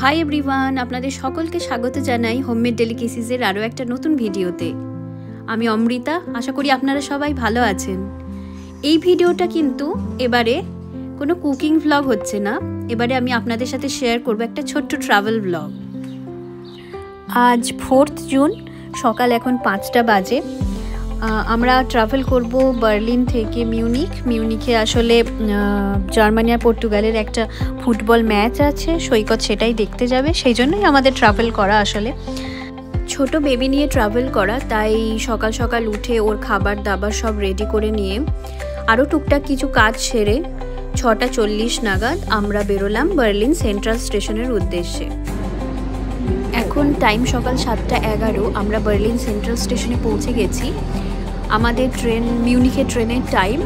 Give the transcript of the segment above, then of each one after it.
Hi everyone, আপনাদের সকলকে স্বাগত জানাই হোমমেড ডেলিকেসিসের আরও একটা নতুন ভিডিওতে। আমি অমৃতা, আশা করি আপনারা সবাই ভালো আছেন। এই ভিডিওটা কিন্তু এবারে কোনো কুকিং ভ্লগ হচ্ছে না, এবারে আমি আপনাদের সাথে শেয়ার করব একটা ছোট্ট ট্রাভেল ভ্লগ। আজ 4 জুন, সকাল এখন 5টা বাজে। আমরা ট্রাভেল করব বার্লিন থেকে মিউনিখে আসলে জার্মানি আর পর্তুগালের একটা ফুটবল ম্যাচ আছে, সৈকত সেটাই দেখতে যাবে, সেই জন্যই আমাদের ট্রাভেল করা। আসলে ছোট বেবি নিয়ে ট্রাভেল করা, তাই সকাল সকাল উঠে ওর খাবার দাবার সব রেডি করে নিয়ে আরও টুকটাক কিছু কাজ সেরে 6:40 নাগাদ আমরা বেরোলাম বার্লিন সেন্ট্রাল স্টেশনের উদ্দেশ্যে। এখন টাইম সকাল 7:11। আমরা বার্লিন সেন্ট্রাল স্টেশনে পৌঁছে গেছি। আমাদের মিউনিখের ট্রেনের টাইম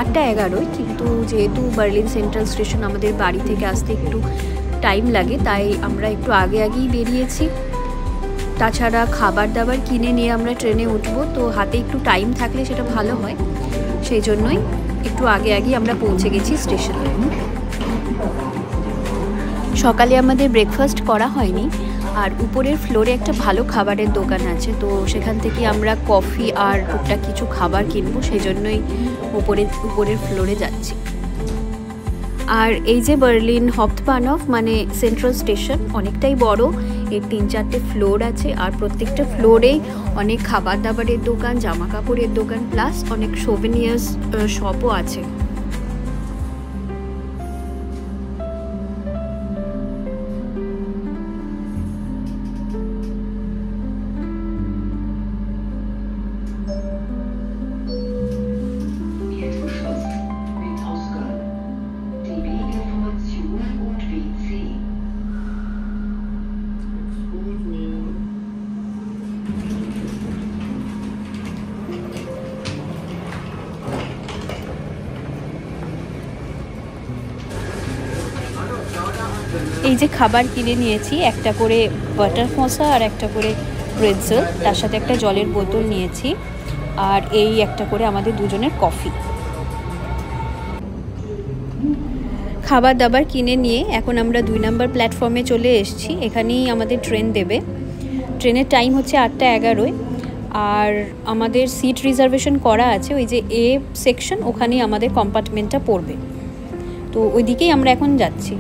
8:11, কিন্তু যেহেতু বার্লিন সেন্ট্রাল স্টেশন আমাদের বাড়ি থেকে আসতে একটু টাইম লাগে, তাই আমরা একটু আগেই বেরিয়েছি। তাছাড়া খাবার দাবার কিনে নিয়ে আমরা ট্রেনে উঠবো, তো হাতে একটু টাইম থাকলে সেটা ভালো হয়, সেই জন্যই একটু আগেই আমরা পৌঁছে গেছি স্টেশনে। সকালে আমাদের ব্রেকফাস্ট করা হয়নি, আর উপরের ফ্লোরে একটা ভালো খাবারের দোকান আছে, তো সেখান থেকে আমরা কফি আর টুকটাক কিছু খাবার কিনবো, সেই জন্যই উপরের ফ্লোরে যাচ্ছি। আর এই যে বার্লিন হাউপ্টবাহনফ মানে সেন্ট্রাল স্টেশন অনেকটাই বড়, এর 3-4টে ফ্লোর আছে, আর প্রত্যেকটা ফ্লোরেই অনেক খাবার দাবারের দোকান, জামা কাপড়ের দোকান, প্লাস অনেক সোভেনিয়ার্স শপও আছে। এই যে খাবার কিনে নিয়েছি, একটা করে বাটার মশা আর একটা করে প্রেটজেল, তার সাথে একটা জলের বোতল নিয়েছি, আর এই একটা করে আমাদের দুজনের কফি। খাবার দাবার কিনে নিয়ে এখন আমরা 2 নম্বর প্ল্যাটফর্মে চলে এসেছি। এখানেই আমাদের ট্রেন দেবে। ট্রেনের টাইম হচ্ছে 8:11, আর আমাদের সিট রিজার্ভেশন করা আছে ওই যে এ সেকশন, ওখানেই আমাদের কম্পার্টমেন্টটা পড়বে, তো ওইদিকেই আমরা এখন যাচ্ছি।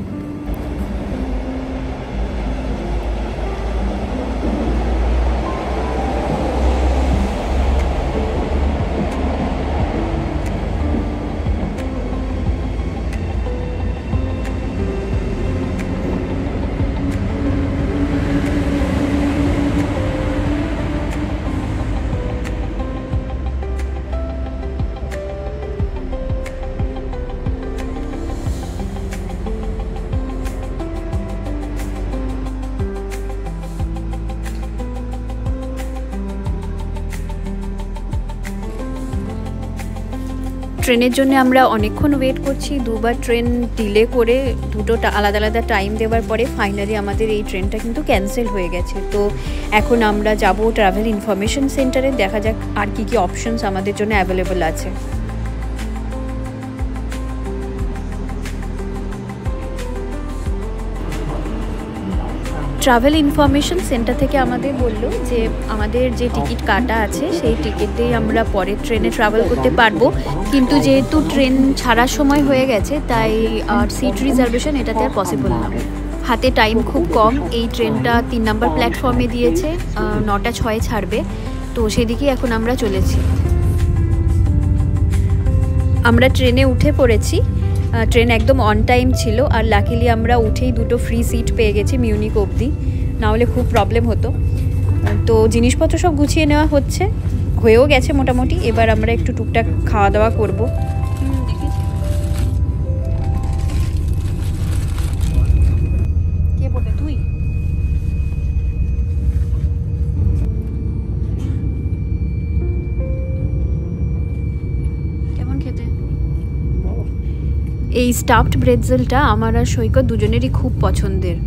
ট্রেনের জন্য আমরা অনেকক্ষণ ওয়েট করছি, 2বার ট্রেন ডিলে করে, দুটো আলাদা আলাদা টাইম দেওয়ার পরে ফাইনালি আমাদের এই ট্রেনটা কিন্তু ক্যান্সেল হয়ে গেছে। তো এখন আমরা যাব ট্রাভেল ইনফরমেশন সেন্টারে, দেখা যাক আর কি অপশনস আমাদের জন্য অ্যাভেলেবল আছে। ট্রাভেল ইনফরমেশন সেন্টার থেকে আমাদের বলল যে আমাদের যে টিকিট কাটা আছে সেই টিকিটেই আমরা পরের ট্রেনে ট্রাভেল করতে পারবো, কিন্তু যেহেতু ট্রেন ছাড়ার সময় হয়ে গেছে তাই সিট রিজার্ভেশন এটাতে আর পসিবল না। হাতে টাইম খুব কম, এই ট্রেনটা 3 নম্বর প্ল্যাটফর্মে দিয়েছে, 9:06 ছাড়বে, তো সেদিকেই এখন আমরা চলেছি। আমরা ট্রেনে উঠে পড়েছি। ট্রেন একদম অন টাইম ছিল, আর লাকিলি আমরা উঠেই 2টো ফ্রি সিট পেয়ে গেছি মিউনিক অবধি, নাহলে খুব প্রবলেম হতো। তো জিনিসপত্র সব গুছিয়ে নেওয়া হয়েও গেছে মোটামুটি। এবার আমরা একটু টুকটাক খাওয়া দাওয়া করবো। কে বলবে তুই? কেমন খেতে? এই স্টাফড প্রেটজেলটা আমার আর সৈকত দুজনেরই খুব পছন্দের।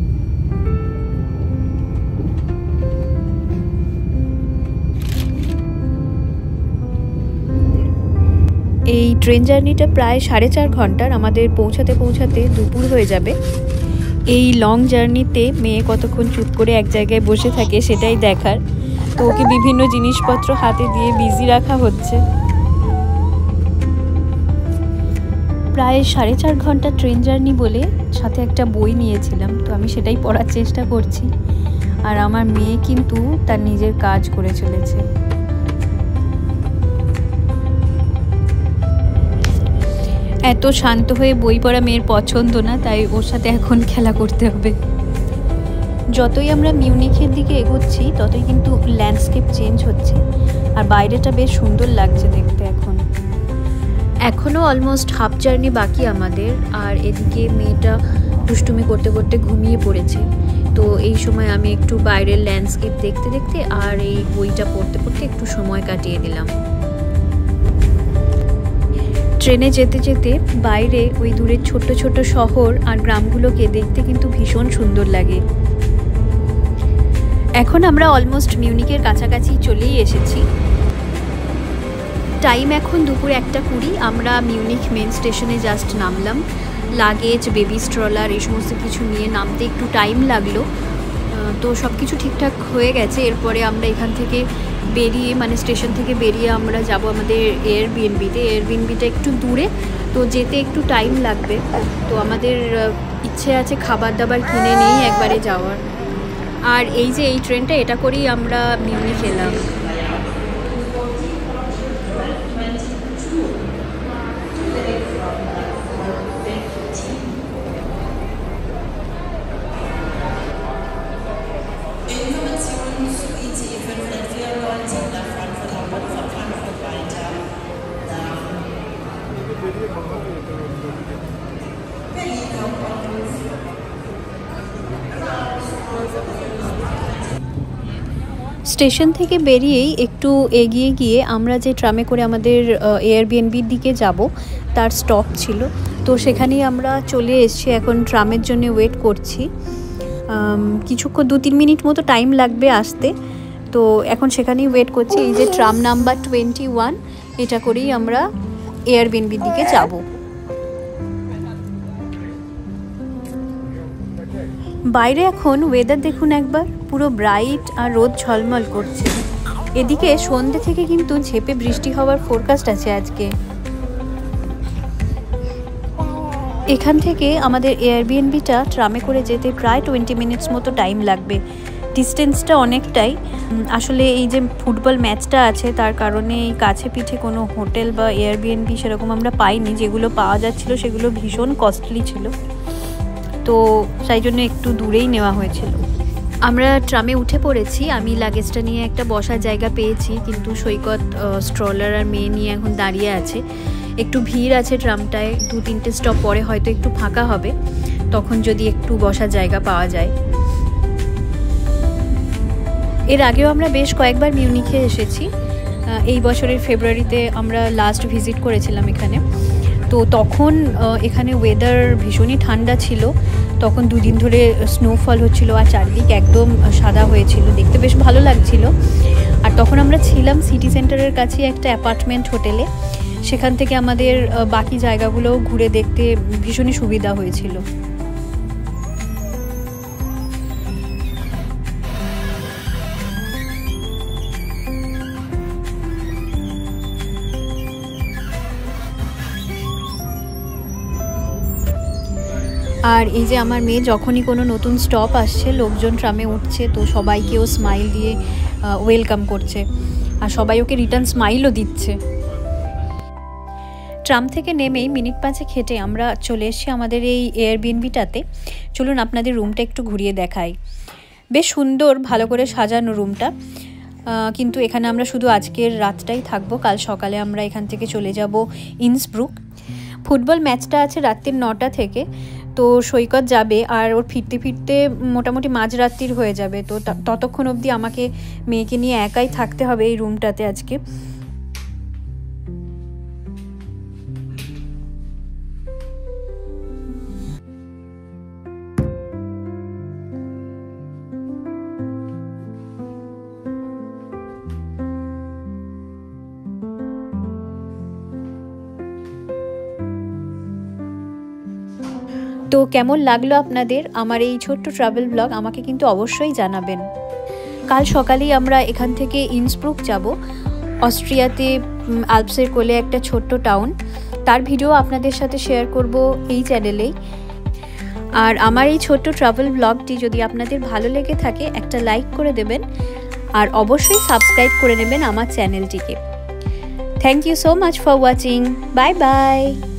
এই ট্রেন জার্নিটা প্রায় 4.5 ঘন্টার। আমাদের পৌঁছাতে দুপুর হয়ে যাবে। এই লং জার্নিতে মেয়ে কতক্ষণ চুপ করে এক জায়গায় বসে থাকে সেটাই দেখার। তো ওকে বিভিন্ন জিনিসপত্র হাতে দিয়ে বিজি রাখা হচ্ছে। প্রায় 4.5 ঘন্টা ট্রেন জার্নি বলে সাথে একটা বই নিয়েছিলাম, তো আমি সেটাই পড়ার চেষ্টা করছি। আর আমার মেয়ে কিন্তু তার নিজের কাজ করে চলেছে। এত শান্ত হয়ে বই পড়া মেয়ের পছন্দ না, তাই ওর সাথে এখন খেলা করতে হবে। যতই আমরা মিউনিখের দিকে এগোচ্ছি ততই কিন্তু ল্যান্ডস্কেপ চেঞ্জ হচ্ছে, আর বাইরেটা বেশ সুন্দর লাগছে দেখতে। এখনও অলমোস্ট হাফ জার্নি বাকি আমাদের, আর এদিকে মেয়েটা দুষ্টুমি করতে করতে ঘুমিয়ে পড়েছে। তো এই সময় আমি একটু বাইরের ল্যান্ডস্কেপ দেখতে দেখতে আর এই বইটা পড়তে পড়তে একটু সময় কাটিয়ে দিলাম। ট্রেনে যেতে যেতে বাইরে ওই দূরের ছোট ছোট শহর আর গ্রামগুলোকে দেখতে কিন্তু ভীষণ সুন্দর লাগে। এখন আমরা অলমোস্ট মিউনিকের কাছাকাছি চলেই এসেছি। টাইম এখন দুপুর 1:20। আমরা মিউনিখ মেন স্টেশনে জাস্ট নামলাম। লাগেজ, বেবি স্ট্রলার এই সমস্ত কিছু নিয়ে নামতে একটু টাইম লাগলো, তো সব কিছু ঠিকঠাক হয়ে গেছে। এরপরে আমরা এখান থেকে বেরিয়ে, মানে স্টেশন থেকে বেরিয়ে আমরা যাব আমাদের এয়ারবিএনবিতে। এয়ারবিএনবিটা একটু দূরে, তো যেতে একটু টাইম লাগবে। তো আমাদের ইচ্ছে আছে খাবার দাবার কিনে নিয়েই একবারে যাওয়ার। আর এই যে এই ট্রেনটা, এটা করেই আমরা মিউনিখ এলাম। স্টেশন থেকে বেরিয়েই একটু এগিয়ে গিয়ে আমরা যে ট্রামে করে আমাদের এয়ারবিএনবির দিকে যাব তার স্টপ ছিল, তো সেখানেই আমরা চলে এসেছি। এখন ট্রামের জন্য ওয়েট করছি। কিছুক্ষণ 2-3 মিনিট মতো টাইম লাগবে আসতে, তো এখন সেখানেই ওয়েট করছি। এই যে ট্রাম নাম্বার 21, এটা করেই আমরা এয়ারবিএনবির দিকে যাব। বাইরে এখন ওয়েদার দেখুন একবার, পুরো ব্রাইট আর রোদ ঝলমল করছে। এদিকে সন্ধ্যে থেকে কিন্তু ঝেঁপে বৃষ্টি হওয়ার ফোরকাস্ট আছে আজকে। এখান থেকে আমাদের এয়ারবিএনবিটা ট্রামে করে যেতে প্রায় 20 মিনিটস মতো টাইম লাগবে। ডিস্টেন্সটা অনেকটাই। আসলে এই যে ফুটবল ম্যাচটা আছে তার কারণে এই কাছে পিঠে কোনো হোটেল বা এয়ারবিএনবি সেরকম আমরা পাইনি। যেগুলো পাওয়া যাচ্ছিল সেগুলো ভীষণ কস্টলি ছিল, তো সেই জন্য একটু দূরেই নেওয়া হয়েছিল। আমরা ট্রামে উঠে পড়েছি। আমি লাগেজটা নিয়ে একটা বসার জায়গা পেয়েছি, কিন্তু সৈকত স্ট্রলার আর মেয়ে নিয়ে এখন দাঁড়িয়ে আছে। একটু ভিড় আছে ট্রামটায়, 2-3টে স্টপ পরে হয়তো একটু ফাঁকা হবে, তখন যদি একটু বসার জায়গা পাওয়া যায়। এর আগেও আমরা বেশ কয়েকবার মিউনিখে এসেছি। এই বছরের ফেব্রুয়ারিতে আমরা লাস্ট ভিজিট করেছিলাম এখানে। তো তখন এখানে ওয়েদার ভীষণই ঠান্ডা ছিল। তখন 2 দিন ধরে স্নোফল হচ্ছিল আর চারদিক একদম সাদা হয়েছিল, দেখতে বেশ ভালো লাগছিল। আর তখন আমরা ছিলাম সিটি সেন্টারের কাছে একটা অ্যাপার্টমেন্ট হোটেলে। সেখান থেকে আমাদের বাকি জায়গাগুলো ঘুরে দেখতে ভীষণই সুবিধা হয়েছিল। আর এই যে আমার মেয়ে যখনই কোনো নতুন স্টপ আসছে, লোকজন ট্রামে উঠছে, তো সবাইকেও স্মাইল দিয়ে ওয়েলকাম করছে, আর সবাই ওকে রিটার্ন স্মাইলও দিচ্ছে। ট্রাম থেকে নেমেই মিনিট 5 হেঁটে আমরা চলে এসেছি আমাদের এই এয়ারবিএনবিটাতে। চলুন আপনাদের রুমটা একটু ঘুরিয়ে দেখাই। বেশ সুন্দর, ভালো করে সাজানো রুমটা। কিন্তু এখানে আমরা শুধু আজকের রাতটাই থাকবো। কাল সকালে আমরা এখান থেকে চলে যাব ইন্সব্রুক। ফুটবল ম্যাচটা আছে রাত্রি 9টা থেকে, তো সৈকত যাবে আর ওর ফিরতে ফিরতে মোটামুটি মাঝরাত্রির হয়ে যাবে। তো ততক্ষণ অবধি আমাকে মেয়েকে নিয়ে একাই থাকতে হবে এই রুমটাতে আজকে। তো কেমন লাগলো আপনাদের আমার এই ছোট্ট ট্রাভেল ব্লগ আমাকে কিন্তু অবশ্যই জানাবেন। কাল সকালেই আমরা এখান থেকে ইন্সব্রুক যাব, অস্ট্রিয়াতে আলপসের কোলে একটা ছোট্ট টাউন। তার ভিডিও আপনাদের সাথে শেয়ার করব এই চ্যানেলেই। আর আমার এই ছোট্ট ট্রাভেল ব্লগটি যদি আপনাদের ভালো লেগে থাকে একটা লাইক করে দেবেন আর অবশ্যই সাবস্ক্রাইব করে নেবেন আমার চ্যানেলটিকে। Thank you so much for watching. Bye by.